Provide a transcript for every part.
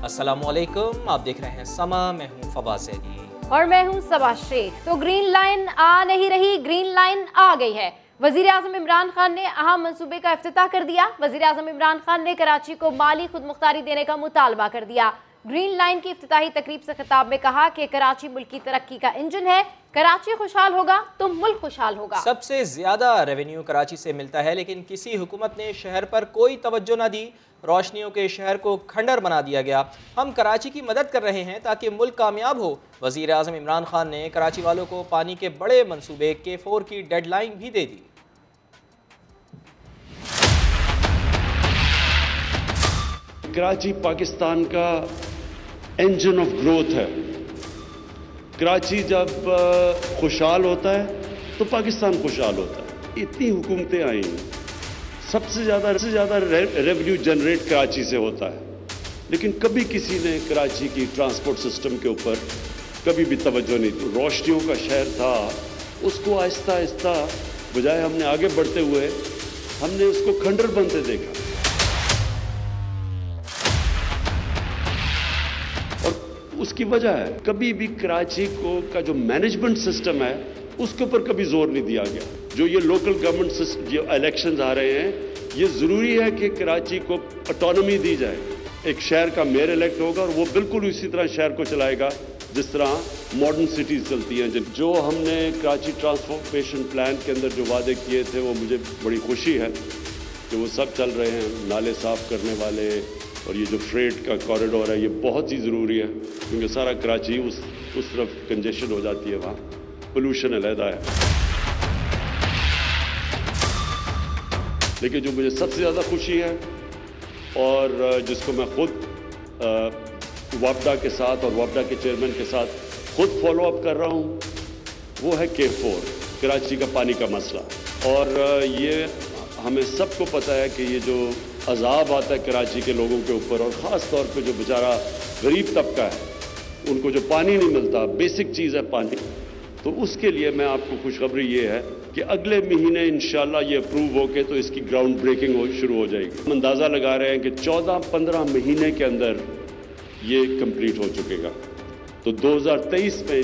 अस्सलामुअलैकुम, आप देख रहे हैं समा। मैं हूं फवाद ज़ैदी और मैं हूं सबा शेख। तो ग्रीन लाइन आ नहीं रही, ग्रीन लाइन आ गई है। वजीर आज़म इमरान खान ने अहम मंसूबे का इफ्तिताह कर दिया। वजीर आज़म इमरान खान ने कराची को माली खुदमुख्तारी देने का मुतालबा कर दिया। ग्रीन लाइन की इफ्तिताही तकरीब से खिताब में कहा कि कराची मुल्क की तरक्की का इंजन है, कराची खुशहाल होगा तो मुल्क खुशहाल होगा। सबसे ज्यादा रेवेन्यू कराची से मिलता है, लेकिन किसी हुकूमत ने शहर पर कोई तवज्जो ना दी। रोशनियों के शहर को खंडर बना दिया गया। हम कराची की मदद कर रहे हैं ताकि मुल्क कामयाब हो। वजीर आज़म इमरान खान ने कराची वालों को पानी के बड़े मंसूबे K4 की डेडलाइन भी दे दी। कराची पाकिस्तान का इंजन ऑफ ग्रोथ है। कराची जब खुशहाल होता है तो पाकिस्तान खुशहाल होता है। इतनी हुकूमतें आई हैं, सबसे ज़्यादा रेवेन्यू जनरेट कराची से होता है, लेकिन कभी किसी ने कराची की ट्रांसपोर्ट सिस्टम के ऊपर कभी भी तवज्जो नहीं दी। रोशनियों का शहर था, उसको आहिस्ता आहिस्ता बजाय हमने आगे बढ़ते हुए हमने उसको खंडर बनते देखा। उसकी वजह है कभी भी कराची का जो मैनेजमेंट सिस्टम है उसके ऊपर कभी जोर नहीं दिया गया। जो ये लोकल गवर्नमेंट जो इलेक्शंस आ रहे हैं, ये जरूरी है कि कराची को ऑटोनॉमी दी जाए। एक शहर का मेयर इलेक्ट होगा और वो बिल्कुल उसी तरह शहर को चलाएगा जिस तरह मॉडर्न सिटीज चलती हैं। जो हमने कराची ट्रांसफॉर्मेशन प्लान के अंदर जो वादे किए थे, वो मुझे बड़ी खुशी है कि वो सब चल रहे हैं। नाले साफ करने वाले और ये जो फ्रेट का कॉरिडोर है, ये बहुत ही ज़रूरी है, क्योंकि सारा कराची उस तरफ कंजेशन हो जाती है, वहाँ पोल्यूशन अलहदा है। लेकिन जो मुझे सबसे ज़्यादा खुशी है और जिसको मैं खुद वापडा के साथ और वापडा के चेयरमैन के साथ खुद फॉलो अप कर रहा हूँ, वो है K4, कराची का पानी का मसला। और ये हमें सबको पता है कि ये जो अजाब आता है कराची के लोगों के ऊपर, और ख़ास तौर पे जो बेचारा गरीब तबका है, उनको जो पानी नहीं मिलता, बेसिक चीज़ है पानी, तो उसके लिए मैं आपको खुशखबरी ये है कि अगले महीने इंशाल्लाह ये अप्रूव होके तो इसकी ग्राउंड ब्रेकिंग शुरू हो जाएगी। हम अंदाज़ा लगा रहे हैं कि 14-15 महीने के अंदर ये कंप्लीट हो चुकेगा। तो 2023 में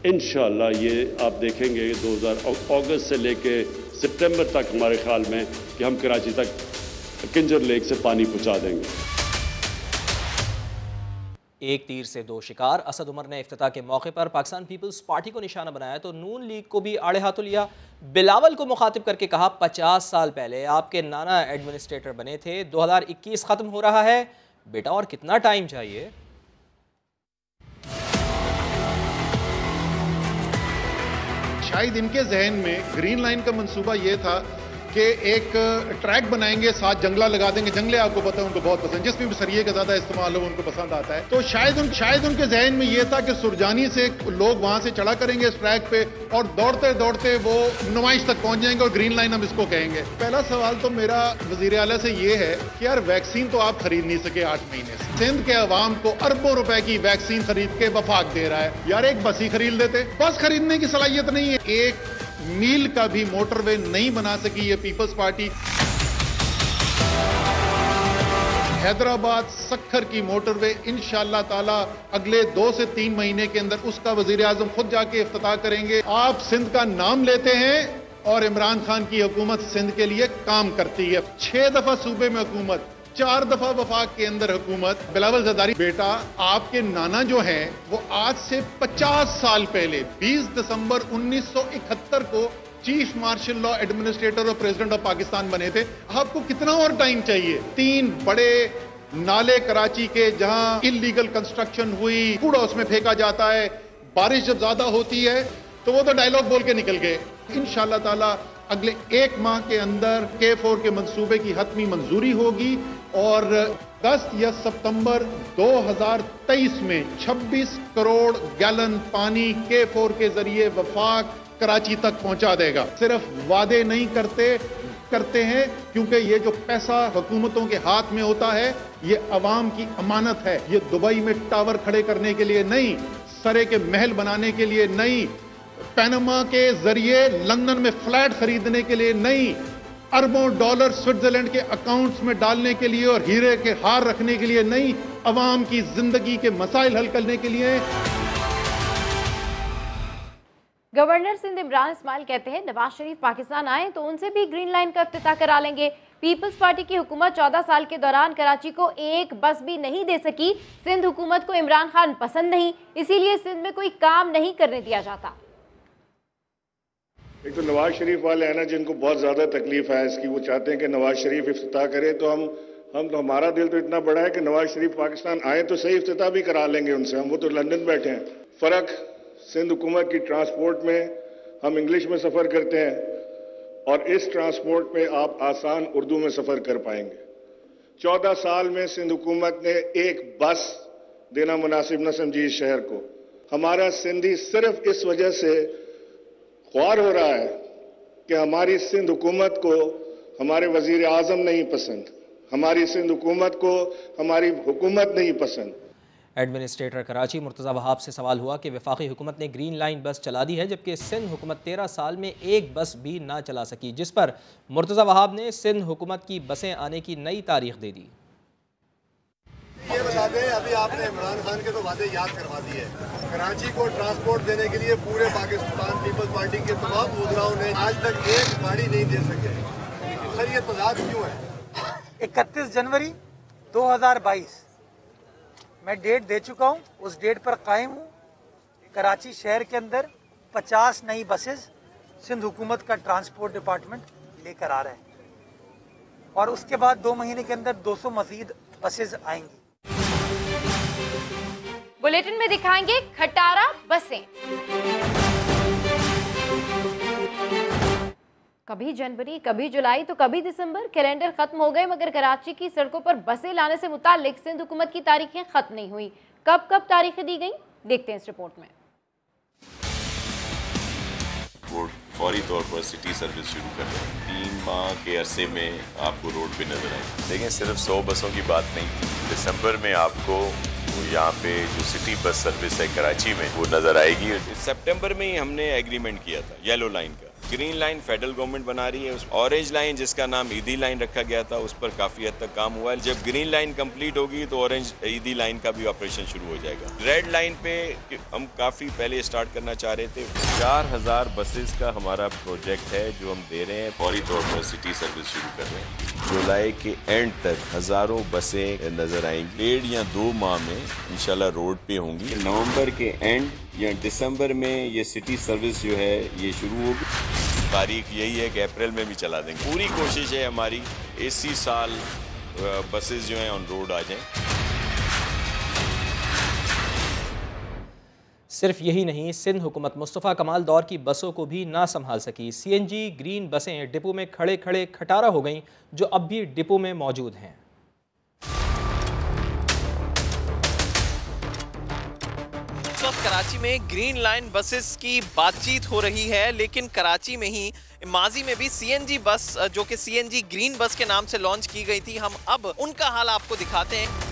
इंशाल्लाह ये आप देखेंगे 2000 अगस्त से लेके सितंबर तक हमारे ख्याल में कि हम कराची तक किंजर लेक से पानी पहुंचा देंगे। एक तीर से दो शिकार। असद उमर ने इफ्तिताह के मौके पर पाकिस्तान पीपल्स पार्टी को निशाना बनाया तो नून लीग को भी आड़े हाथों लिया। बिलावल को मुखातिब करके कहा, 50 साल पहले आपके नाना एडमिनिस्ट्रेटर बने थे, 2021 खत्म हो रहा है, बेटा और कितना टाइम चाहिए। शायद इनके जहन में ग्रीन लाइन का मंसूबा ये था कि एक ट्रैक बनाएंगे, साथ जंगला लगा देंगे। जंगले आपको पता है उनको बहुत पसंद, जिसमें भी सरिये का ज्यादा इस्तेमाल हो उनको पसंद आता है। तो शायद उनके जहन में ये था कि सुरजानी से लोग वहां से चढ़ा करेंगे इस ट्रैक पे और दौड़ते दौड़ते वो नुमाइश तक पहुंच जाएंगे और ग्रीन लाइन हम इसको कहेंगे। पहला सवाल तो मेरा वजीर आला से ये है कि यार वैक्सीन तो आप खरीद नहीं सके 8 महीने से। सिंध के अवाम को अरबों रुपए की वैक्सीन खरीद के वफाक दे रहा है। यार एक बस ही खरीद लेते। बस खरीदने की सलाहियत नहीं है, एक मील का भी मोटरवे नहीं बना सकी ये पीपल्स पार्टी। हैदराबाद सक्खर की मोटरवे इंशाअल्लाह ताला अगले 2 से 3 महीने के अंदर उसका वजीर आजम खुद जाके इफ्तिताह करेंगे। आप सिंध का नाम लेते हैं और इमरान खान की हुकूमत सिंध के लिए काम करती है। 6 दफा सूबे में हुकूमत, 4 दफा वफाक के अंदर हुकूमत। बिलावल ज़रदारी बेटा, आपके नाना जो हैं वो आज से 50 साल पहले 20 दिसंबर 1971 को चीफ मार्शल लॉ एडमिनिस्ट्रेटर और प्रेसिडेंट ऑफ पाकिस्तान बने थे। आपको कितना और टाइम चाहिए? 3 बड़े नाले कराची के जहां इलीगल कंस्ट्रक्शन हुई, कूड़ा उसमें फेंका जाता है। बारिश जब ज्यादा होती है तो वो तो डायलॉग बोल के निकल गए। इंशाअल्लाह ताला अगले 1 माह के अंदर K4 के मंसूबे की हतमी मंजूरी होगी और अगस्त या सितंबर 2023 में 26 करोड़ गैलन पानी K4 के जरिए वफाक कराची तक पहुंचा देगा। सिर्फ वादे नहीं करते हैं, क्योंकि ये जो पैसा हुकूमतों के हाथ में होता है ये अवाम की अमानत है। ये दुबई में टावर खड़े करने के लिए नहीं, सरे के महल बनाने के लिए नहीं, पनामा के जरिए लंदन में फ्लैट खरीदने के लिए नहीं, अरबों डॉलर स्विट्जरलैंड के अकाउंट्स में डालने के लिए और हीरे के हार रखने के लिए नहीं, अवाम की जिंदगी के मसाइल हल करने के लिए। गवर्नर सिंध इमरान इस्माइल कहते हैं नवाज शरीफ पाकिस्तान आए तो उनसे भी ग्रीन लाइन का इफ्तिताह करा लेंगे। पीपल्स पार्टी की हुकूमत 14 साल के दौरान कराची को एक बस भी नहीं दे सकी। सिंध हुकूमत को इमरान खान पसंद नहीं, इसीलिए सिंध में कोई काम नहीं करने दिया जाता। एक तो नवाज शरीफ वाले हैं ना, जिनको बहुत ज्यादा तकलीफ है इसकी, वो चाहते हैं कि नवाज शरीफ इफ्तिताह करे, तो हम तो हमारा दिल तो इतना बड़ा है कि नवाज शरीफ पाकिस्तान आए तो सही इफ्तिताह भी करा लेंगे उनसे हम। वो तो लंदन बैठे हैं। फर्क सिंध हुकूमत की ट्रांसपोर्ट में, हम इंग्लिश में सफर करते हैं और इस ट्रांसपोर्ट में आप आसान उर्दू में सफर कर पाएंगे। 14 साल में सिंध हुकूमत ने एक बस देना मुनासिब न समझी इस शहर को। हमारा सिंधी सिर्फ इस वजह से ख्वार हो रहा है कि हमारी सिंध हुकूमत को हमारे वजीर आजम नहीं पसंद, हमारी सिंध हुकूमत को हमारी हुकूमत नहीं पसंद। एडमिनिस्ट्रेटर कराची मुर्तज़ा वहाब से सवाल हुआ कि वफाकी हुकूमत ने ग्रीन लाइन बस चला दी है, जबकि सिंध हुकूमत 13 साल में एक बस भी ना चला सकी, जिस पर मुर्तज़ा वहाब ने सिंध हुकूमत की बसें आने की नई तारीख दे दी। ये बता दें, अभी आपने इमरान खान के तो वादे याद करवा दिए। कराची को ट्रांसपोर्ट देने के लिए पूरे पाकिस्तान पीपल्स पार्टी के तमाम वज़राओं ने आज तक एक गाड़ी नहीं दे सके। सर ये तजाद क्यों है? 31 जनवरी 2022 मैं डेट दे चुका हूँ, उस डेट पर कायम हूँ। कराची शहर के अंदर 50 नई बसेस सिंध हुकूमत का ट्रांसपोर्ट डिपार्टमेंट लेकर आ रहा है और उसके बाद 2 महीने के अंदर 200 मजीद बसेस आएंगी। बुलेटिन में दिखाएंगे खटारा बसें। कभी जनवरी, कभी जुलाई तो कभी दिसंबर, कैलेंडर खत्म हो गए मगर कराची की सड़कों पर बसें लाने से मुतालिक सिंध हुकूमत की तारीखें खत्म नहीं हुई। कब कब तारीखें दी गई, देखते हैं इस रिपोर्ट में। रोड फौरी तौर पर सिटी सर्विस शुरू कर रहे हैं। 3 माह के अरसे में आपको रोड पे नजर आए। लेकिन सिर्फ 100 बसों की बात नहीं थी। दिसंबर में आपको यहाँ पे जो सिटी बस सर्विस है कराची में वो नजर आएगी। सितंबर में ही हमने एग्रीमेंट किया था येलो लाइन का। ग्रीन लाइन फेडरल गवर्नमेंट बना रही है। उस ऑरेंज लाइन जिसका नाम ईदी लाइन रखा गया था उस पर काफी हद तक काम हुआ है। जब ग्रीन लाइन कंप्लीट होगी तो ऑरेंज ईदी लाइन का भी ऑपरेशन शुरू हो जाएगा। रेड लाइन पे हम काफी पहले स्टार्ट करना चाह रहे थे। 4000 बसेस का हमारा प्रोजेक्ट है जो हम दे रहे हैं। फौरी तौर पर सिटी सर्विस शुरू कर रहे हैं। जुलाई के एंड तक हजारों बसें नजर आएंगी। 1.5 या 2 माह में इंशाल्लाह रोड पे होंगी। नवंबर के एंड या दिसंबर में ये सिटी सर्विस जो है ये शुरू होगी। तारीख यही है कि अप्रैल में भी चला देंगे। पूरी कोशिश है हमारी इसी साल बसेस जो हैं ऑन रोड आ जाएं। सिर्फ यही नहीं, सिंध हुकूमत मुस्तफ़ा कमाल दौर की बसों को भी ना संभाल सकी। CNG ग्रीन बसें डिपो में खड़े खड़े खटारा हो गईं, जो अब भी डिपो में मौजूद हैं। इस वक्त कराची में ग्रीन लाइन बसेस की बातचीत हो रही है, लेकिन कराची में ही माजी में भी CNG बस जो कि CNG ग्रीन बस के नाम से लॉन्च की गई थी, हम अब उनका हाल आपको दिखाते हैं।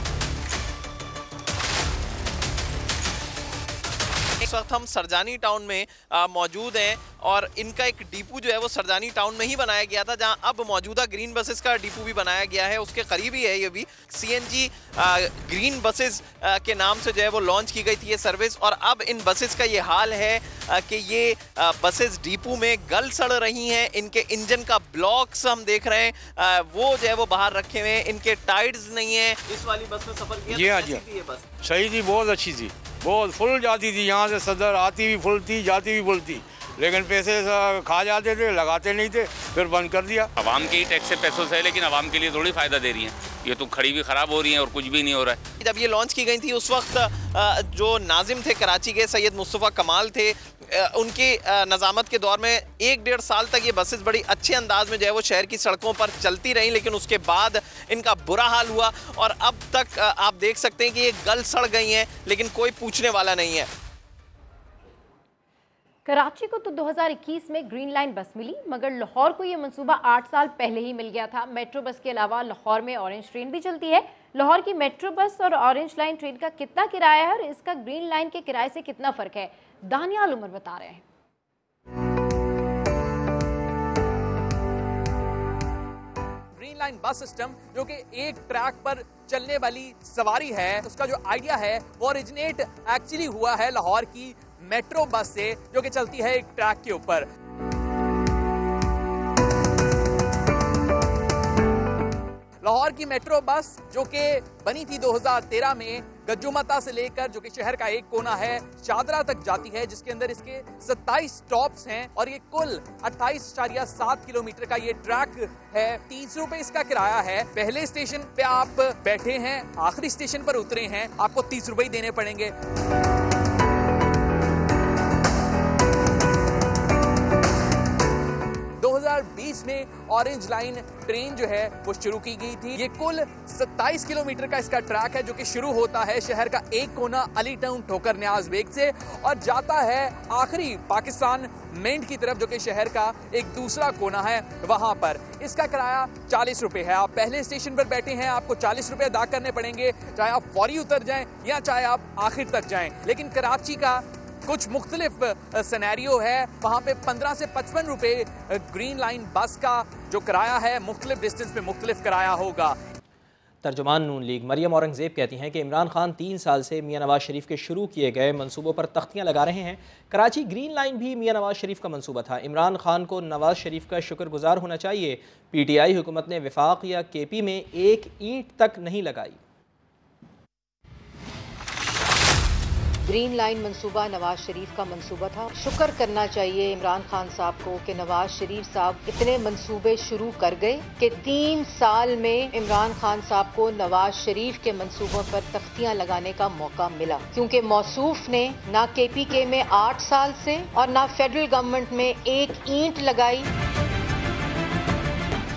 इस वक्त हम सरजानी टाउन में मौजूद हैं और इनका एक डिपो जो है वो सरजानी टाउन में ही बनाया गया था, जहां अब मौजूदा ग्रीन बसेस का डिपो भी बनाया गया है। उसके करीब ही है ये भी। CNG ग्रीन बसेस के नाम से जो है वो लॉन्च की गई थी ये सर्विस, और अब इन बसेस का ये हाल है कि ये बसेस डिपो में गल सड़ रही हैं। इनके इंजन का ब्लॉक्स हम देख रहे हैं वो जो है वो बाहर रखे हुए हैं। इनके टायर्स नहीं है। इस वाली बस में सफर किया? जी हाँ जी, ये बस सही थी, बहुत अच्छी थी, बहुत फुल जाती थी। यहाँ से सदर आती भी फुल थी, जाती भी फुल थी, लेकिन पैसे खा जाते थे, लगाते नहीं थे, फिर बंद कर दिया। आवाम के ही टैक्स से पैसों से है, लेकिन आवाम के लिए थोड़ी फ़ायदा दे रही हैं। ये तो खड़ी भी ख़राब हो रही हैं और कुछ भी नहीं हो रहा है। जब ये लॉन्च की गई थी उस वक्त जो नाजिम थे कराची के, सैयद मुस्तफ़ा कमाल थे, उनकी नज़ामत के दौर में 1-1.5 साल तक ये बसेस बड़ी अच्छे अंदाज में जो है वो शहर की सड़कों पर चलती रहीं, लेकिन उसके बाद इनका बुरा हाल हुआ और अब तक आप देख सकते हैं कि ये गल सड़ गई हैं, लेकिन कोई पूछने वाला नहीं है। कराची को तो 2021 में ग्रीन लाइन बस मिली, मगर लाहौर को ये मंसूबा 8 साल पहले ही मिल गया था। मेट्रो बस के अलावा लाहौर में ऑरेंज ट्रेन भी चलती है। लाहौर की मेट्रो बस और ऑरेंज लाइन ट्रेन का कितना किराया है और इसका ग्रीन लाइन के किराए से कितना फ़र्क है, दानियाल उमर बता रहे हैं। ग्रीन लाइन बस सिस्टम जो कि एक ट्रैक पर चलने वाली सवारी है, उसका जो आइडिया है वो ओरिजिनेट एक्चुअली हुआ है लाहौर की मेट्रो बस से, जो कि चलती है एक ट्रैक के ऊपर। लाहौर की मेट्रो बस जो कि बनी थी 2013 में, गज्जुमता से लेकर जो कि शहर का एक कोना है चादरा तक जाती है, जिसके अंदर इसके 27 स्टॉप्स हैं और ये कुल 28.7 किलोमीटर का ये ट्रैक है। 30 रुपए इसका किराया है। पहले स्टेशन पे आप बैठे हैं, आखिरी स्टेशन पर उतरे हैं, आपको 30 रुपए ही देने पड़ेंगे। 2020 में ऑरेंज लाइन ट्रेन जो है वो शुरू की गई थी। ये कुल 27 किलोमीटर का इसका ट्रैक है जो कि शुरू होता है शहर का एक कोना अली टाउन ठोकर न्याज बेग से और जाता है आखिरी पाकिस्तान मेंट की तरफ, जो कि शहर का एक दूसरा कोना है वहां पर। इसका किराया 40 रुपए है। आप पहले स्टेशन पर बैठे हैं, आपको 40 रुपए अदा करने पड़ेंगे, चाहे आप फौरी उतर जाएं या चाहे आप आखिर तक जाएं। लेकिन कराची का कुछ मुख्तलिफ सिनेरियो है। वहाँ पे 15 से 55 रुपए ग्रीन लाइन बस का जो किराया है, मुख्तलिफ डिस्टेंस पे मुख्तलिफ किराया होगा। तर्जुमान नून लीग मरियम औरंगजेब कहती हैं कि इमरान खान 3 साल से मियां नवाज शरीफ के शुरू किए गए मंसूबों पर तख्तियां लगा रहे हैं। कराची ग्रीन लाइन भी मियां नवाज शरीफ का मंसूबा था। इमरान खान को नवाज शरीफ का शुक्रगुजार होना चाहिए। PTI हुकूमत ने विफाक या KP में एक ईंट तक नहीं लगाई। ग्रीन लाइन मंसूबा नवाज शरीफ का मंसूबा था। शुक्र करना चाहिए इमरान खान साहब को कि नवाज शरीफ साहब इतने मंसूबे शुरू कर गए कि 3 साल में इमरान खान साहब को नवाज शरीफ के मंसूबों पर तख्तियां लगाने का मौका मिला, क्योंकि मौसूफ ने ना KPK में 8 साल से और ना फेडरल गवर्नमेंट में एक ईंट लगाई।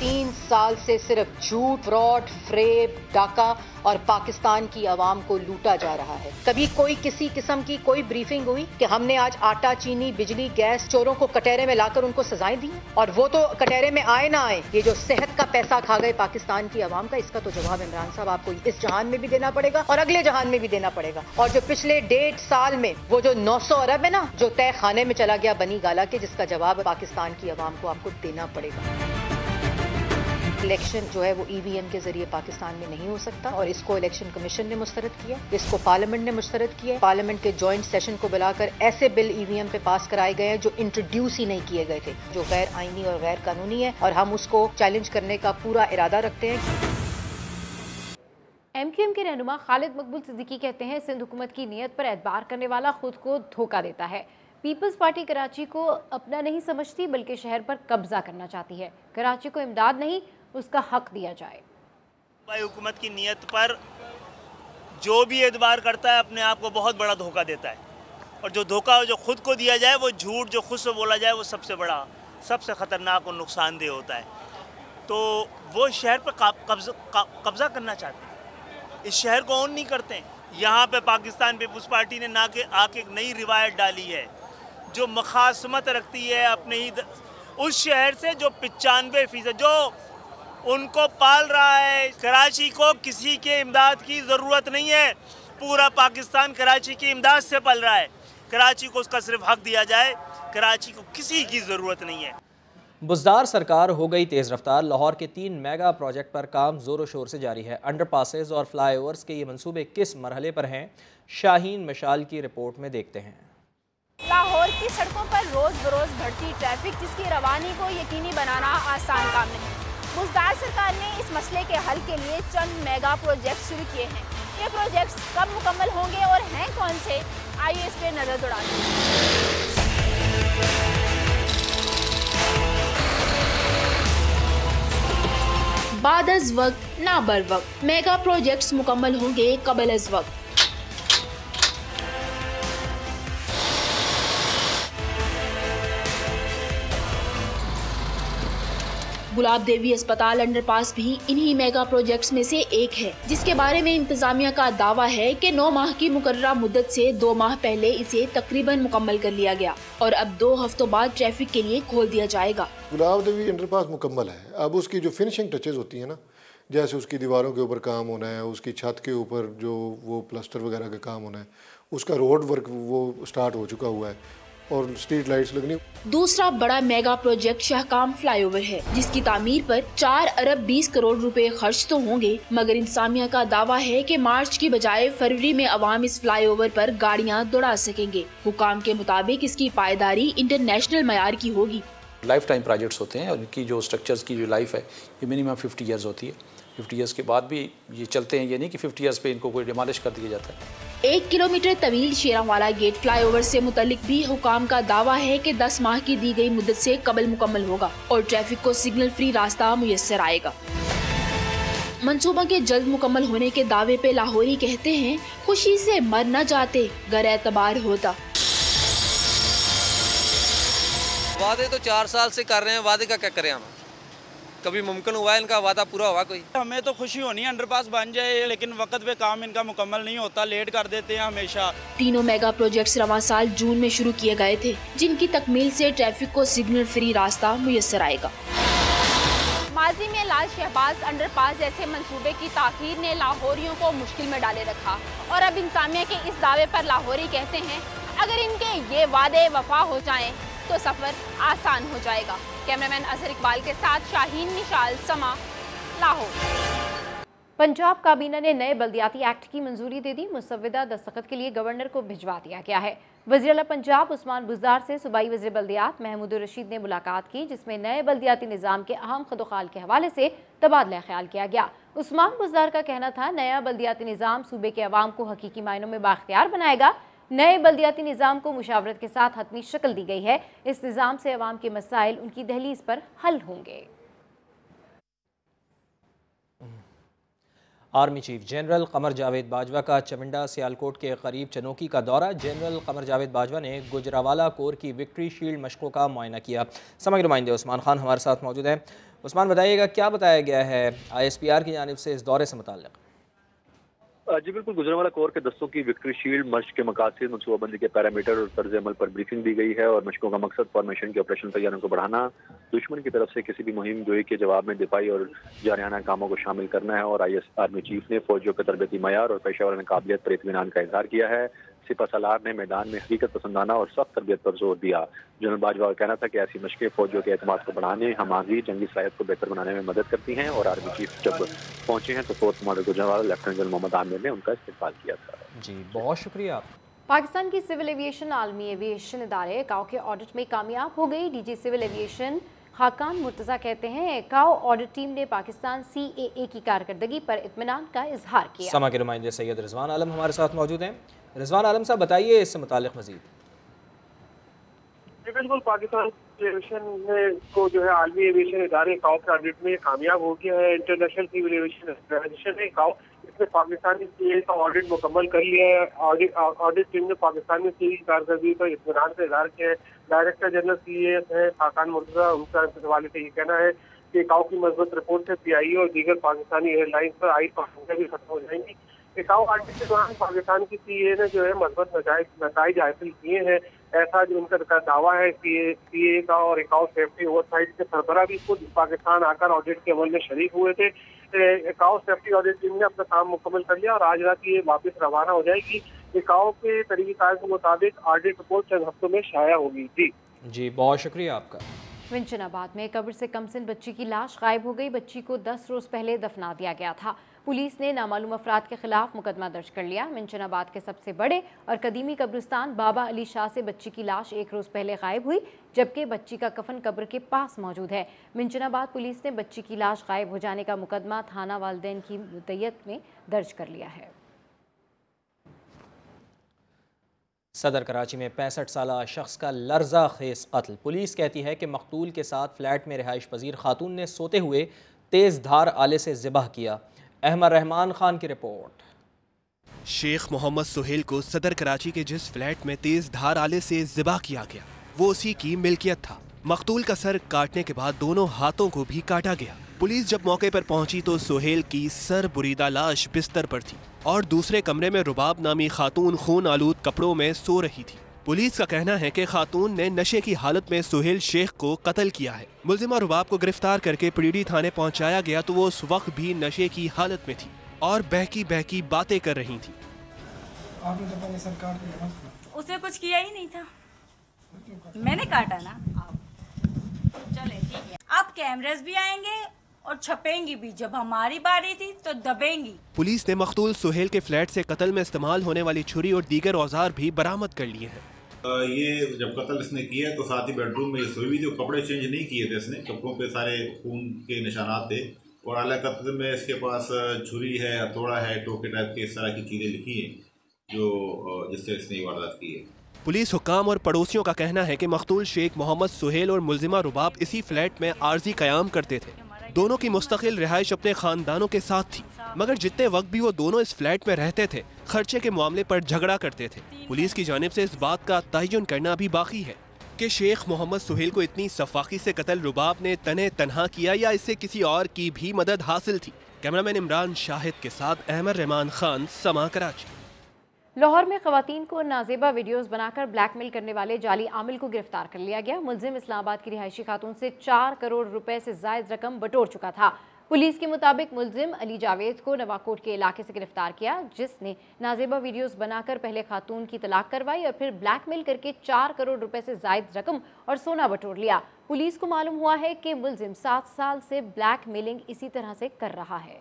3 साल से सिर्फ झूठ, फ्रॉड, फ्रेब, डाका और पाकिस्तान की आवाम को लूटा जा रहा है। कभी कोई किसी किस्म की कोई ब्रीफिंग हुई कि हमने आज आटा, चीनी, बिजली, गैस चोरों को कटहरे में लाकर उनको सजाएं दी? और वो तो कटहरे में आए ना आए, ये जो सेहत का पैसा खा गए पाकिस्तान की आवाम का, इसका तो जवाब इमरान साहब आपको इस जहान में भी देना पड़ेगा और अगले जहान में भी देना पड़ेगा। और जो पिछले 1.5 साल में वो जो 900 अरब है ना, जो तय खाने में चला गया बनी गाला के, जिसका जवाब पाकिस्तान की आवाम को आपको देना पड़ेगा। इलेक्शन जो है वो EVM के जरिए पाकिस्तान में नहीं हो सकता और इसको इलेक्शन कमीशन ने मुस्तरद किया, इसको पार्लियामेंट ने मुस्तरद किया। पार्लियामेंट के जॉइंट सेशन को बुलाकर ऐसे बिल EVM पे पास कराए गए हैं जो इंट्रोड्यूस ही नहीं किए गए थे, जो गैर आईनी और गैर कानूनी है, और हम उसको चैलेंज करने का पूरा इरादा रखते हैं। MQM के रहनुमा खालिद मकबूल सिद्दीकी कहते हैं, सिंध हुकूमत की नीयत पर एतबार करने वाला खुद को धोखा देता है। पीपल्स पार्टी कराची को अपना नहीं समझती बल्कि शहर पर कब्जा करना चाहती है। कराची को इमदाद नहीं, उसका हक दिया जाए। भाई हुकूमत की नीयत पर जो भी एतबार करता है अपने आप को बहुत बड़ा धोखा देता है, और जो धोखा जो खुद को दिया जाए, वो झूठ जो खुद से बोला जाए, वो सबसे बड़ा, सबसे ख़तरनाक और नुकसानदेह होता है। तो वो शहर पर कब्ज़ा करना चाहते हैं, इस शहर को ओन नहीं करते हैं। यहाँ पे पाकिस्तान पीपल्स पार्टी ने आके एक नई रिवायत डाली है जो मखासमत रखती है अपने ही उस शहर से जो 95% जो उनको पाल रहा है। कराची को किसी के इमदाद की ज़रूरत नहीं है, पूरा पाकिस्तान कराची की इमदाद से पल रहा है। कराची को उसका सिर्फ हक दिया जाए, कराची को किसी की ज़रूरत नहीं है। बुज़दार सरकार हो गई तेज़ रफ्तार। लाहौर के 3 मेगा प्रोजेक्ट पर काम ज़ोर शोर से जारी है। अंडरपासेस और फ्लाईओवर्स के ये मंसूबे किस मरहले पर हैं, शाहीन मशाल की रिपोर्ट में देखते हैं। लाहौर की सड़कों पर रोज़ बरोज़ बढ़ती ट्रैफिक, जिसकी रवानी को यकीनी बनाना आसान काम नहीं। बुज़दार सरकार ने इस मसले के हल के लिए चंद मेगा प्रोजेक्ट शुरू किए हैं। ये प्रोजेक्ट्स कब मुकम्मल होंगे और हैं कौन से, आइए इस पे नजर दौड़ाते हैं। बाद अज़ वक्त ना बर वक्त मेगा प्रोजेक्ट्स मुकम्मल होंगे कबल अज़ वक्त। गुलाब देवी अस्पताल अंडरपास भी इन्हीं मेगा प्रोजेक्ट्स में से एक है, जिसके बारे में इंतजामिया का दावा है कि 9 माह की मुकर्ररा मुद्दत से 2 माह पहले इसे तकरीबन मुकम्मल कर लिया गया और अब 2 हफ्तों बाद ट्रैफिक के लिए खोल दिया जाएगा। गुलाब देवी अंडरपास मुकम्मल है। अब उसकी जो फिनिशिंग टचेज होती है ना, जैसे उसकी दीवारों के ऊपर काम होना है, उसकी छत के ऊपर जो वो प्लास्टर वगैरह का काम होना है, उसका रोड वर्क वो स्टार्ट हो चुका हुआ है और स्ट्रीट लाइट्स लगनी। दूसरा बड़ा मेगा प्रोजेक्ट शाहकाम फ्लाईओवर है, जिसकी तामीर पर 4 अरब 20 करोड़ रुपए खर्च तो होंगे, मगर इंतजामिया का दावा है कि मार्च की बजाय फरवरी में अवाम इस फ्लाईओवर पर गाड़ियां दौड़ा सकेंगे। हुकाम के मुताबिक इसकी पायदारी इंटरनेशनल मयार की होगी। लाइफ टाइम प्रोजेक्ट्स होते हैं और इनकी जो स्ट्रक्चर्स की जो लाइफ है ये मिनिमम 50 ईयर्स होती है। 50 ईयर्स के बाद भी ये चलते हैं, ये नहीं कि 50 ईयर्स पे इनको कोई डिमोलिश कर दिया जाता है। 1 किलोमीटर तवील शेरावाला गेट फ्लाईओवर से मुतल्लिक भी हुकाम का दावा है कि 10 माह की दी गई मुद्दत से कबल मुकम्मल होगा और ट्रैफिक को सिग्नल फ्री रास्ता मुयस्सर आएगा। मंसूबा के जल्द मुकम्मल होने के दावे पे लाहौरी कहते हैं, खुशी से मर न जाते गर एतबार होता। वादे तो 4 साल से कर रहे हैं, वादे का क्या करें हम? कभी मुमकिन हुआ है इनका वादा पूरा हुआ कोई? हमें तो खुशी होनी है अंडरपास बन जाए, लेकिन वक्त पे काम इनका मुकम्मल नहीं होता, लेट कर देते हैं हमेशा। तीनों मेगा प्रोजेक्ट्स रवां साल जून में शुरू किए गए थे, जिनकी तकमील से ट्रैफिक को सिग्नल फ्री रास्ता मुयस्सर आएगा। माजी में लाल शहबाज अंडरपास जैसे मंसूबे की ताखीर ने लाहौरियों को मुश्किल में डाले रखा और अब इंतजामिया के इस दावे पर लाहौरी कहते हैं, अगर इनके ये वादे वफा हो जाएं तो सफर आसान हो जाएगा। कैमरामैन अजहर इकबाल के साथ शाहीन निशाल, समा, लाहौर। पंजाब काबीना ने नए बल्दियाती एक्ट की मंजूरी दे दी। मुसव्विदा दस्तखत के लिए गवर्नर को भिजवा दिया गया है। वज़ीर आला पंजाब उस्मान बुज़दार से सूबाई वज़ीर बल्दियात महमूद रशीद ने मुलाकात की, जिसमें नए बल्दियाती निज़ाम के अहम खदोखाल के हवाले से तबादला ख्याल किया गया। उस्मान बुज़दार का कहना था, नया बल्दियाती निज़ाम सूबे के अवाम को हकीकी मायनों में बाख्तियार बनाएगा। नए बल्दियाती निज़ाम को मुशावरत के साथ हतमी शक्ल दी गई है। इस निज़ाम से अवाम के मसाइल उनकी दहलीज पर हल होंगे। Army chief general Qamar Javed Bajwa का चमिंडा सियालकोट के करीब चनोकी का दौरा। जनरल कमर जावेद बाजवा ने गुजरावाला कोर की विक्ट्री शील्ड मशकों का मुआयना किया। समग्र नुमाइंदे उस्मान खान हमारे साथ मौजूद हैं। उस्मान, बताइएगा क्या बताया गया है ISPR की जानिब से इस दौरे से मुताल्लिक़? जी बिल्कुल, गुजरावाला कोर के दस्तों की विक्ट्री शील्ड मश्क के मकासद, मनसूबाबंदी के पैरामीटर और तर्ज अमल पर ब्रीफिंग दी गई है और मशकों का मकसद फॉर्मेशन के ऑपरेशन तैयारियों को बढ़ाना, दुश्मन की तरफ से किसी भी मुहिम जोई के जवाब में दिफाई और जारियाना कामों को शामिल करना है। और आर्मी चीफ ने फौजियों के तरबती मयार और पेशावराना काबिलियत पर इत्मीनान का इजहार किया है। सिपा सलार ने मैदान में हकीकत पसंदाना और सख्त तरबियत पर जोर दिया। जनरल बाजवा का कहना था कि ऐसी मशकें फौजियों के एतमाद को बढ़ाने, हमागी जंगी सलाहियत को बेहतर बनाने में मदद करती हैं। और आर्मी चीफ जब पहुंचे हैं तो force commander Gujranwala lieutenant general Mohammad Amir ने उनका इस्तकबाल किया था। जी, बहुत शुक्रिया आप। पाकिस्तान की सिविल एविएशन आलमी एविएशन इदारे काओ के ऑडिट में कामयाब हो गई। DG civil aviation Khaqan Murtaza कहते हैं, काओ ऑडिट टीम ने पाकिस्तान CAA की कारकर्दगी पर इत्मीनान का इजहार किया। समा के नुमाइंदे सैयद रिजवान आलम हमारे साथ मौजूद हैं। रिजवान आलम साहब, बताइए इससे मुताल्लिक़ मज़ीद। जी बिल्कुल, पाकिस्तान एविएशन को जो है आलमी एविएशन इदारे काओ के ऑडिट में कामयाब हो गया है। इंटरनेशनल सिविल एविएशन ऑर्गेनाइजेशन ने काओ इसने पाकिस्तानी CAA का ऑडिट मुकम्मल कर लिया है। ऑडिट टीम ने पाकिस्तान में CAA की कारकर्दगी पर इत्मीनान का इजहार किया है। डायरेक्टर जनरल CAA है खाकान मुर्तज़ा, उनका इस हवाले से ये कहना है कि काओ की मजबूत रिपोर्ट से PIO और दीगर पाकिस्तानी एयरलाइंस पर आई पाबंदियां भी खत्म हो जाएंगी। काओ ऑडिट के दौरान पाकिस्तान की CAA ने जो है मजबूत नताइज हासिल किए हैं, ऐसा जो उनका दावा है। CAA का और काओ सेफ्टी ओवरसाइट के सरबराह भी खुद पाकिस्तान आकर ऑडिट के अमल में शरीक हुए थे। काओ सेफ्टी ऑडिट टीम ने अपना काम मुकम्मल कर लिया और आज रात ये वापस रवाना हो जाएगी। काओ के तरीक़ेकार के मुताबिक ऑडिट रिपोर्ट चंद हफ्तों में शाया होगी। जी, बहुत शुक्रिया आपका। विंचनाबाद में कब्र से कमसिन बच्ची की लाश गायब हो गई। बच्ची को 10 रोज पहले दफना दिया गया था। पुलिस ने नामालूम अफराद के खिलाफ मुकदमा दर्ज कर लिया। विंचनाबाद के सबसे बड़े और कदीमी कब्रिस्तान बाबा अली शाह से बच्ची की लाश 1 रोज पहले गायब हुई, जबकि बच्ची का कफन कब्र के पास मौजूद है। विंचनाबाद पुलिस ने बच्ची की लाश गायब हो जाने का मुकदमा थाना वालिदैन की मुद्दत में दर्ज कर लिया है। सदर कराची में 65 साला शख्स का लर्जा खेज कत्ल। पुलिस कहती है कि मकतूल के साथ फ्लैट में रिहाइश पजीर खातून ने सोते हुए तेज़ धार आले से ज़िबाह किया। अहमद रहमान खान की रिपोर्ट। शेख मोहम्मद सुहेल को सदर कराची के जिस फ्लैट में तेज धार आले से ज़िबाह किया गया वो उसी की मिल्कियत था। मकतूल का सर काटने के बाद दोनों हाथों को भी काटा गया। पुलिस जब मौके पर पहुंची तो सुहेल की सर बुरीदा लाश बिस्तर पर थी और दूसरे कमरे में रुबाब नामी खातून खून आलूद कपड़ों में सो रही थी। पुलिस का कहना है कि खातून ने नशे की हालत में सुहेल शेख को कत्ल किया है। मुलजिमा रुबाब को गिरफ्तार करके पीडी थाने पहुंचाया गया तो वो उस वक्त भी नशे की हालत में थी और बहकी बातें कर रही थी। आपने तो पहले सर काट दिया, उसने कुछ किया ही नहीं था। मैंने काटा ना। चले ठीक है, अब कैमरेस भी आएंगे और छपेंगी भी। जब हमारी बारी थी तो दबेंगी। पुलिस ने मकतूल सुहेल के फ्लैट से कत्ल में इस्तेमाल होने वाली छुरी और दीगर औजार भी बरामद कर लिए हैं। ये जब कत्ल इसने किया तो साथ ही बेडरूम में सोई हुई थी, कपड़े चेंज नहीं किए थे इसने, कपड़ों पे सारे खून के निशानात थे और आला कत्ल में इसके पास छुरी है, हथौड़ा है, टोके टाइप के इस तरह की चीज़ें लिखी हैं जो जिससे इसने ये वारदात की है। पुलिस हुक्काम और पड़ोसियों का कहना है कि मकतूल शेख मोहम्मद सुहेल और मुलजिमा रुबाब इसी फ्लैट में आर्जी कयाम करते थे। दोनों की मुस्तकिल रिहाइश अपने खानदानों के साथ थी, मगर जितने वक्त भी वो दोनों इस फ्लैट में रहते थे खर्चे के मामले पर झगड़ा करते थे। पुलिस की जानिब से इस बात का तयन करना भी बाकी है कि शेख मोहम्मद सुहेल को इतनी सफाकी से कत्ल रुबाब ने तने तनहा किया या इससे किसी और की भी मदद हासिल थी। कैमरामैन इमरान शाहिद के साथ अहमद रहमान खान, समा, कराची। लाहौर में खवातीन को नाजेबा वीडियोस बनाकर ब्लैकमेल करने वाले जाली आमिल को गिरफ्तार कर लिया गया। मुलजिम इस्लामाबाद की रिहायशी खातून से 4 करोड़ रुपए से जायद रकम बटोर चुका था। पुलिस के मुताबिक मुलजिम अली जावेद को नवाकोट के इलाके से गिरफ्तार किया, जिसने नाजेबा वीडियोस बनाकर पहले खातून की तलाक करवाई और फिर ब्लैकमेल करके 4 करोड़ रुपए से जायद रकम और सोना बटोर लिया। पुलिस को मालूम हुआ है कि मुलजिम 7 साल से ब्लैकमेलिंग इसी तरह से कर रहा है।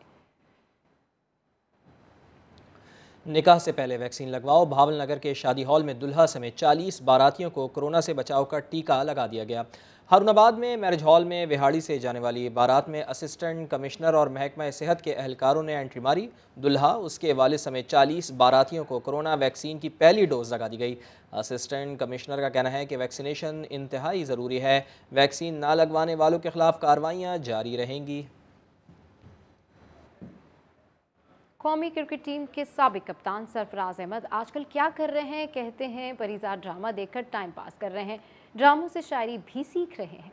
निकाह से पहले वैक्सीन लगवाओ। भावल नगर के शादी हॉल में दुल्हा समेत 40 बारातियों को कोरोना से बचाव का टीका लगा दिया गया। हारूनाबाद में मैरिज हॉल में विहाड़ी से जाने वाली बारात में असिस्टेंट कमिश्नर और महकमा सेहत के एहलकारों ने एंट्री मारी। दुल्हा, उसके वालिद समेत 40 बारातियों को कोरोना वैक्सीन की पहली डोज लगा दी गई। असिस्टेंट कमिश्नर का कहना है कि वैक्सीनेशन इंतहाई ज़रूरी है। वैक्सीन ना लगवाने वालों के खिलाफ कार्रवाइयाँ जारी रहेंगी। कौमी क्रिकेट टीम के साबिक कप्तान सरफराज अहमद आजकल क्या कर रहे हैं? कहते हैं परिजात ड्रामा देखकर टाइम पास कर रहे हैं, ड्रामों से शायरी भी सीख रहे हैं।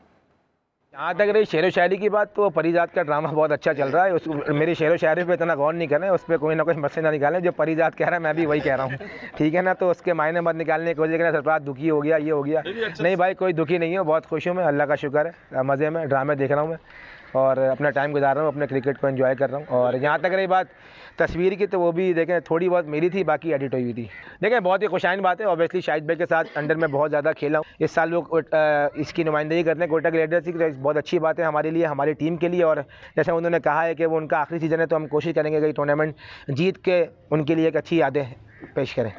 जहाँ तक रही शेर व शायरी की बात, तो परिजात का ड्रामा बहुत अच्छा चल रहा है। मेरी शेर व शायरी पे इतना गौर नहीं करें, उस पर कोई ना कोई मसले ना निकालें। जो परिजात कह रहा है मैं भी वही कह रहा हूँ, ठीक है ना। तो उसके मायने मत निकालने की वजह सरफराज दुखी हो गया, ये हो गया। नहीं भाई, कोई दुखी नहीं है, बहुत खुश हूँ मैं, अल्लाह का शुक्र है। मज़े में ड्रामे देख रहा हूँ मैं और अपना टाइम गुजार रहा हूँ, अपने क्रिकेट को एंजॉय कर रहा हूँ। और यहाँ तक रही बात तस्वीर की, तो वो भी देखें थोड़ी बहुत मेरी थी, बाकी एडिट हुई थी। देखें बहुत ही खुशाइन बात है। ऑब्वियसली शाहिद भाई के साथ अंडर में बहुत ज़्यादा खेला हूँ। इस साल वो इसकी नुमाइंदगी करते हैं कोटा के लीडर्स की, बहुत अच्छी बात है हमारे लिए, हमारी टीम के लिए। और जैसे उन्होंने कहा है कि वो उनका आखिरी सीज़न है, तो हम कोशिश करेंगे कि टूर्नामेंट जीत के उनके लिए एक अच्छी यादें पेश करें।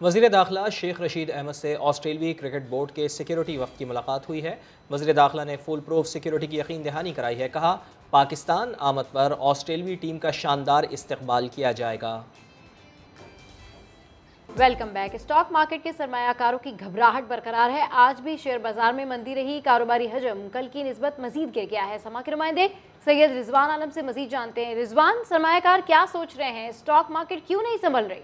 वज़ीर दाखिला शेख रशीद अहमद से ऑस्ट्रेलियाई क्रिकेट बोर्ड के सिक्योरिटी वक्त की मुलाकात हुई है। वज़ीर दाखिला ने फुल प्रूफ सिक्योरिटी की यकीन दहानी कराई है। कहा, पाकिस्तान आमद पर ऑस्ट्रेलियाई टीम का शानदार इस्तकबाल किया जाएगा। Welcome back. स्टॉक मार्केट के सरमायाकारों की घबराहट बरकरार है। आज भी शेयर बाजार में मंदी रही। कारोबारी हजम कल की निस्बत मजीद गिर गया है। समा के नुमाइंदे सैयद रिजवान आलम से मजीद जानते हैं। रिजवान, सरमायाकार क्या सोच रहे हैं? स्टॉक मार्केट क्यों नहीं संभल रही?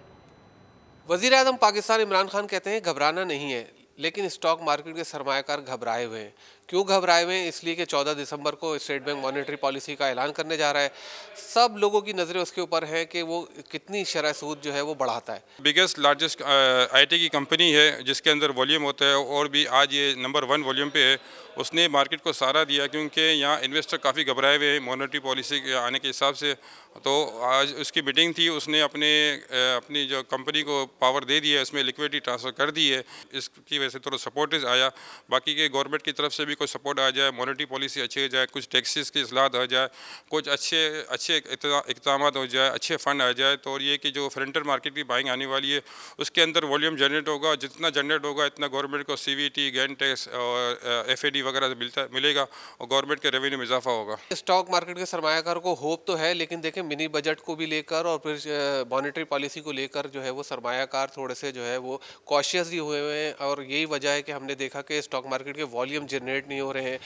वज़ीर आज़म पाकिस्तान इमरान खान कहते हैं घबराना नहीं है, लेकिन स्टॉक मार्केट के सरमायाकार घबराए हुए हैं। क्यों घबराए हुए हैं? इसलिए कि 14 दिसंबर को स्टेट बैंक मॉनेटरी पॉलिसी का ऐलान करने जा रहा है। सब लोगों की नज़रें उसके ऊपर हैं कि वो कितनी शरह सूद जो है वो बढ़ाता है। बिगेस्ट लार्जेस्ट आईटी की कंपनी है जिसके अंदर वॉल्यूम होता है, और भी आज ये नंबर 1 वॉल्यूम पे है। उसने मार्केट को सहारा दिया क्योंकि यहाँ इन्वेस्टर काफ़ी घबराए हुए हैं मॉनेटरी पॉलिसी के आने के हिसाब से। तो आज उसकी मीटिंग थी, उसने अपनी जो कंपनी को पावर दे दिया है, उसमें लिक्विडिटी ट्रांसफ़र कर दी है। इसकी वजह से थोड़ा सपोर्ट आया। बाकी के गवर्नमेंट की तरफ से भी कोई सपोर्ट आ जाए, मॉनेटरी पॉलिसी अच्छी हो जाए, कुछ टैक्सेस की इस्लाहत हो जाए, कुछ अच्छे इक़दाम हो जाए, अच्छे फ़ंड आ जाए, तो ये कि जो फ्रंटर मार्केट की बाइंग आने वाली है उसके अंदर वॉल्यूम जनरेट होगा। जितना जनरेट होगा इतना गवर्नमेंट को CVT, गैन टैक्स और FAD वगैरह मिलेगा और गवर्नमेंट के रेवेन्यू में इजाफा होगा। स्टॉक मार्केट के सरमायाकार को होप तो है, लेकिन देखें मिनी बजट को भी लेकर और फिर मॉनेटरी पॉलिसी को लेकर जो है वो सरमायाकार थोड़े से जो है वो कॉशियस ही हुए हैं। और यही वजह है कि हमने देखा कि स्टॉक मार्केट के वॉल्यूम जनरेट नहीं हो रहे हैं।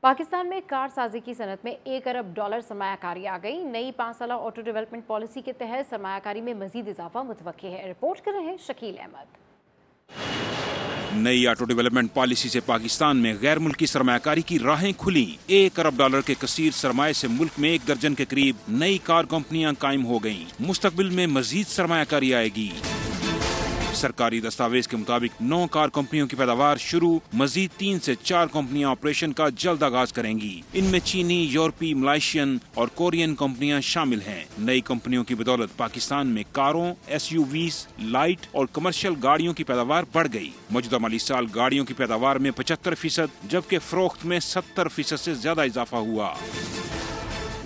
पाकिस्तान में कारसाजी की सनत में $1 अरब सरमायाकारी आ गई। नई 5 साला ऑटो डेवलपमेंट पॉलिसी के तहत सरमायाकारी में मजीद इजाफा मुतवक्की है। रिपोर्ट कर रहे हैं शकील अहमद। नई ऑटो डेवलपमेंट पॉलिसी से पाकिस्तान में गैर मुल्की सरमायाकारी की राहें खुली। $1 अरब के कसीर सरमाए से मुल्क में 1 दर्जन के करीब नई कार कंपनियां कायम हो गईं। मुस्तकबिल में मजीद सरमायाकारी आएगी। सरकारी दस्तावेज के मुताबिक 9 कार कंपनियों की पैदावार शुरू, मजीद 3 से 4 कंपनियां ऑपरेशन का जल्द आगाज करेंगी। इनमें चीनी, यूरोपीय, मलेशियन और कोरियन कंपनियां शामिल हैं। नई कंपनियों की बदौलत पाकिस्तान में कारों, SUVs, लाइट और कमर्शियल गाड़ियों की पैदावार बढ़ गई। मौजूदा माली साल गाड़ियों की पैदावार में 75%, जबकि फरोख्त में 70% से ज्यादा इजाफा हुआ।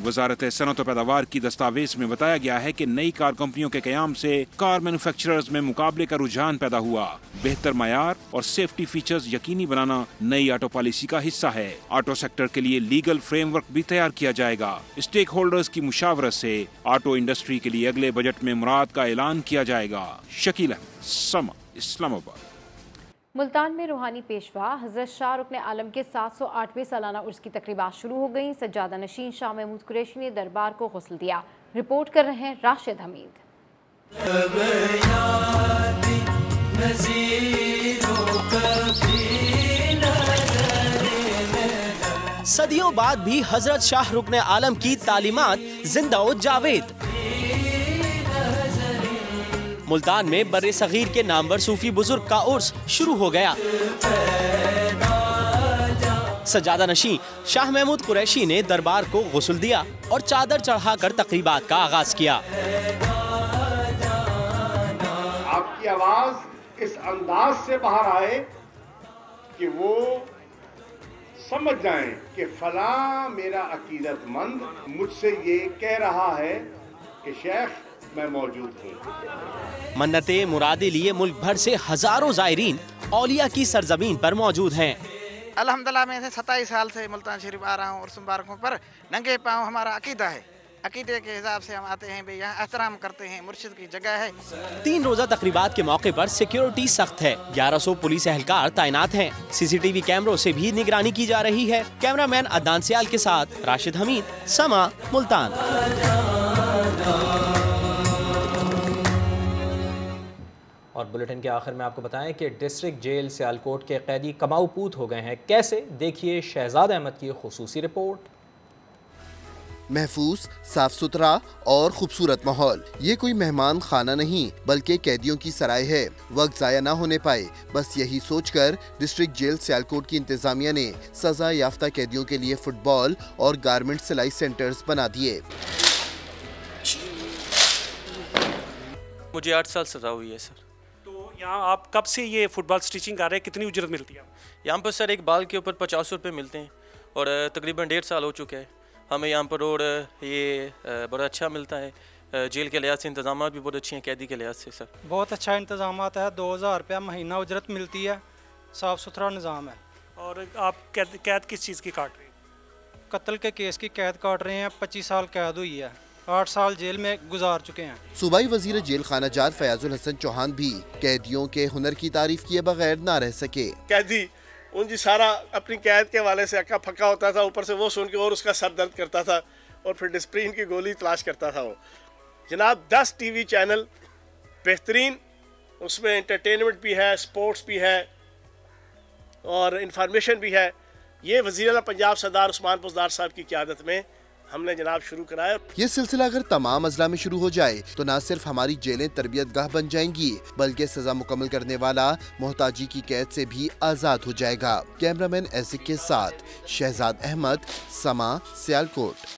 वजारत सनअत और पैदावार की दस्तावेज में बताया गया है कि नई कार कंपनियों के कयाम से कार मैन्युफैक्चरर्स में मुकाबले का रुझान पैदा हुआ। बेहतर मयार और सेफ्टी फीचर्स यकीनी बनाना नई ऑटो पॉलिसी का हिस्सा है। ऑटो सेक्टर के लिए लीगल फ्रेमवर्क भी तैयार किया जाएगा। स्टेक होल्डर्स की मुशावरत से ऑटो इंडस्ट्री के लिए अगले बजट में मुराद का ऐलान किया जाएगा। शकील अहमद, समा, इस्लामाबाद। मुल्तान में रूहानी पेशवा हज़रत शाह रुकन आलम के 708वें सालाना उर्स की तकरीबात शुरू हो गई। सज्जादा नशीन शाह महमूद कुरैशी ने दरबार को गुस्ल दिया। रिपोर्ट कर रहे हैं राशिद हमीद। सदियों बाद भी हजरत शाह रुकन आलम की तालीमात जिंदा जावेद। मुल्तान में बर्रे सगीर के नामवर सूफी बुजुर्ग का उर्स शुरू हो गया। सज्जादा नशीं शाह महमूद कुरैशी ने दरबार को गुस्ल दिया और चादर चढ़ाकर तकरीबात का आगाज किया। आपकी आवाज इस अंदाज से बाहर आए कि वो समझ जाएं कि फला मेरा अकीदतमंद मुझसे ये कह रहा है कि शेख मैं मौजूद हूँ। मन्नते मुरादे लिए मुल्क भर से हजारों जायरीन औलिया की सरजमीन पर मौजूद हैं। अल्हम्दुलिल्लाह मैं 27 साल से मुल्तान शरीफ आ रहा हूँ और मुबारकों पर नंगे पाँव हमारा अकीदा है। अकीदे के हिसाब से हम आते हैं, भाई यहाँ एहतराम करते हैं, मुर्शिद की जगह है। 3 रोजा तकरीबात के मौके पर सिक्योरिटी सख्त है। 1100 पुलिस एहलकार तैनात हैं। CCTV कैमरों से भी निगरानी की जा रही है। कैमरामैन अदनान सियाल के साथ राशिद हमीद, समा, मुल्तान। और बुलेटिन के आखिर में आपको बताएं कि डिस्ट्रिक्ट जेल सियालकोट के कैदी कमाऊ पूत हो गए हैं। कैसे, देखिए शहजाद अहमद की खुसूसी रिपोर्ट। महफूज, साफ सुथरा और खूबसूरत माहौल। ये कोई मेहमान खाना नहीं बल्कि कैदियों की सराय है। वक्त जाया ना होने पाए, बस यही सोचकर डिस्ट्रिक्ट जेल सियालकोट की इंतजामिया ने सजा याफ्ता कैदियों के लिए फुटबॉल और गारमेंट सिलाई सेंटर्स बना दिए। मुझे 8 साल सजा हुई है सर। तो यहाँ आप कब से ये फुटबॉल स्टिचिंग कर रहे हैं, कितनी उजरत मिलती है? यहाँ पर सर एक बाल के ऊपर 50 रुपये मिलते हैं और तकरीबन 1.5 साल हो चुके हैं हमें यहाँ पर। और ये बड़ा अच्छा मिलता है। जेल के लिहाज से इंतजाम भी बहुत अच्छे हैं, कैदी के लिहाज से सर बहुत अच्छा इंतजाम है। 2000 रुपया महीना उजरत मिलती है, साफ़ सुथरा निज़ाम है। और आप कैद किस चीज़ की काट रहे हैं? कत्ल के केस की कैद काट रहे हैं। 25 साल कैद हुई है, 8 साल जेल में गुजार चुके हैं। सूबाई वजीर जेल खाना जात फयाजुल हसन चौहान भी कैदियों के हुनर की तारीफ किए बगैर ना रह सके। कैदी उनकी सारा अपनी कैद के हवाले से अक्का फक्का होता था, ऊपर से वो सुन के और उसका सर दर्द करता था और फिर डिस्प्रिन की गोली तलाश करता था वो। जनाब 10 TV चैनल बेहतरीन, उसमें एंटरटेनमेंट भी है, स्पोर्ट्स भी है और इंफॉर्मेशन भी है। ये वज़ीर आला पंजाब सरदार उस्मान पुजदार साहब की क़यादत में हमने जनाब शुरू कराया। ये सिलसिला अगर तमाम अजला में शुरू हो जाए तो न सिर्फ हमारी जेलें तरबियत गाह बन जाएंगी बल्कि सजा मुकम्मल करने वाला मोहताजी की कैद से भी आज़ाद हो जाएगा। कैमरामैन एसिक के साथ शहजाद अहमद, समा, सियालकोट।